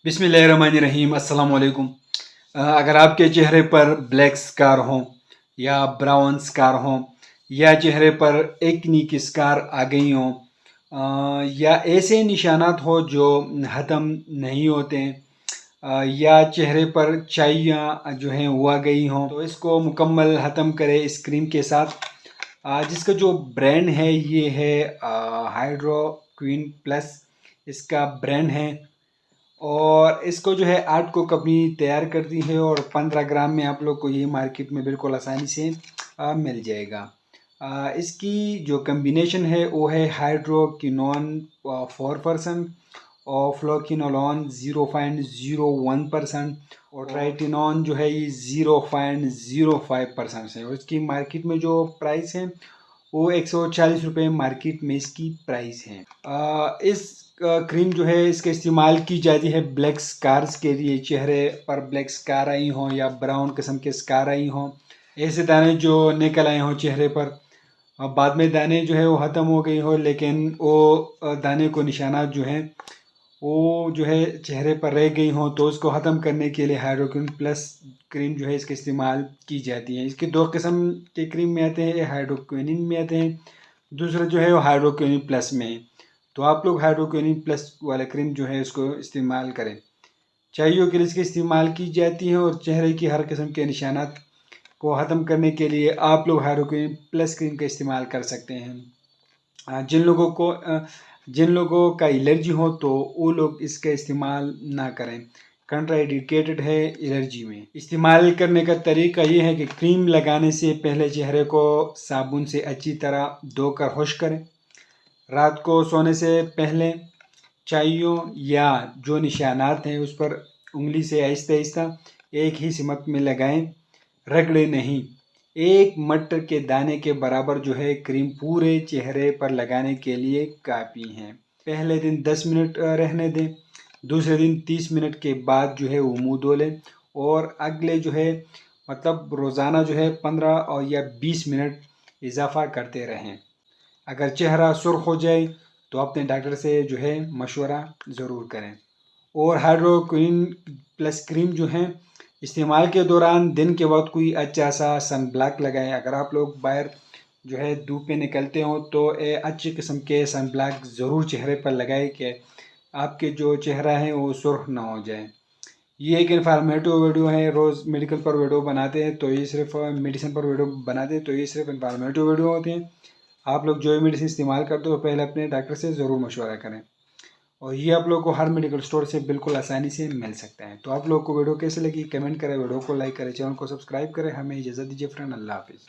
बिस्मिल्लाहिर्रहमानिर्रहीम अस्सलाम वालेकुम। अगर आपके चेहरे पर ब्लैक स्कार हों या ब्राउन स्कार हों या चेहरे पर एक्नी की स्कार आ गई हों या ऐसे निशानात हो जो ख़त्म नहीं होते हैं या चेहरे पर चाइयाँ जो हैं हुआ गई हों, तो इसको मुकम्मल ख़त्म करें इस क्रीम के साथ। जिसका जो ब्रांड है ये है हाइड्रो क्वीन प्लस, इसका ब्रांड है। और इसको जो है 8 को कंपनी तैयार करती है और 15 ग्राम में आप लोग को ये मार्केट में बिल्कुल आसानी से मिल जाएगा। इसकी जो कम्बिनेशन है वो है हाइड्रोक्विनोन 4% और फ्लोक्विनोलोन 0.01% और ट्राइटिनोन जो है ये 0.05% है। और इसकी मार्केट में जो प्राइस है वो 140 रुपये मार्केट में इसकी प्राइस है। इस क्रीम जो है इसका इस्तेमाल की जाती है ब्लैक स्कार्स के लिए, चेहरे पर ब्लैक स्कार आई हों या ब्राउन किस्म के स्कार आई हों, ऐसे दाने जो निकल आए हों चेहरे पर, बाद में दाने जो है वो ख़त्म हो गई हो लेकिन वो दाने को निशानात जो हैं वो जो है चेहरे पर रह गई हों, तो उसको ख़त्म करने के लिए हाइड्रोक्विन प्लस क्रीम जो है इसका इस्तेमाल की जाती है। इसके 2 किस्म के क्रीम में आते हैं, एक हाइड्रोक्विनिन में आते हैं, दूसरा जो है वो हाइड्रोक्विनिन प्लस में है। तो आप लोग हाइड्रोक्विनिन प्लस वाला क्रीम जो है इसको इस्तेमाल करें। चाइयों के लिए इसकी इस्तेमाल की जाती है और चेहरे की हर किस्म के निशानात को ख़त्म करने के लिए आप लोग हाइड्रोक्विनिन प्लस क्रीम का इस्तेमाल कर सकते हैं। जिन लोगों का एलर्जी हो तो वो लोग इसका इस्तेमाल ना करें, कंट्राइंडिकेटेड है एलर्जी में। इस्तेमाल करने का तरीका ये है कि क्रीम लगाने से पहले चेहरे को साबुन से अच्छी तरह धोकर खुश करें। रात को सोने से पहले चाइयों या जो निशानात हैं उस पर उंगली से आहिस्ता आहिस्ता एक ही सिमत में लगाएं, रगड़े नहीं। 1 मटर के दाने के बराबर जो है क्रीम पूरे चेहरे पर लगाने के लिए काफ़ी है। पहले दिन 10 मिनट रहने दें, दूसरे दिन 30 मिनट के बाद जो है वो मुँह धो लें और अगले जो है मतलब रोज़ाना जो है 15 और या 20 मिनट इजाफ़ा करते रहें। अगर चेहरा सुर्ख हो जाए तो अपने डॉक्टर से जो है मशवरा ज़रूर करें। और हाइड्रोक्विन प्लस क्रीम जो है इस्तेमाल के दौरान दिन के वक्त कोई अच्छा सा सन ब्लॉक लगाएं। अगर आप लोग बाहर जो है धूप में निकलते हो तो अच्छे किस्म के सन ब्लॉक ज़रूर चेहरे पर लगाएं कि आपके जो चेहरा है वो सुर्ख ना हो जाए। ये एक इन्फॉर्मेटिव वीडियो है, रोज़ मेडिकल पर वीडियो बनाते हैं तो ये सिर्फ मेडिसिन पर वीडियो बनाते हैं तो ये सिर्फ इन्फॉर्मेटिव वीडियो होते हैं। आप लोग जो भी मेडिसिन इस्तेमाल करते हो पहले अपने डॉक्टर से ज़रूर मशवरा करें और ये आप लोग को हर मेडिकल स्टोर से बिल्कुल आसानी से मिल सकता है। तो आप लोग को वीडियो कैसे लगी कमेंट करें, वीडियो को लाइक करें, चैनल को सब्सक्राइब करें। हमें इजाज़त दीजिए फ्रेंड, अल्लाह हाफिज़।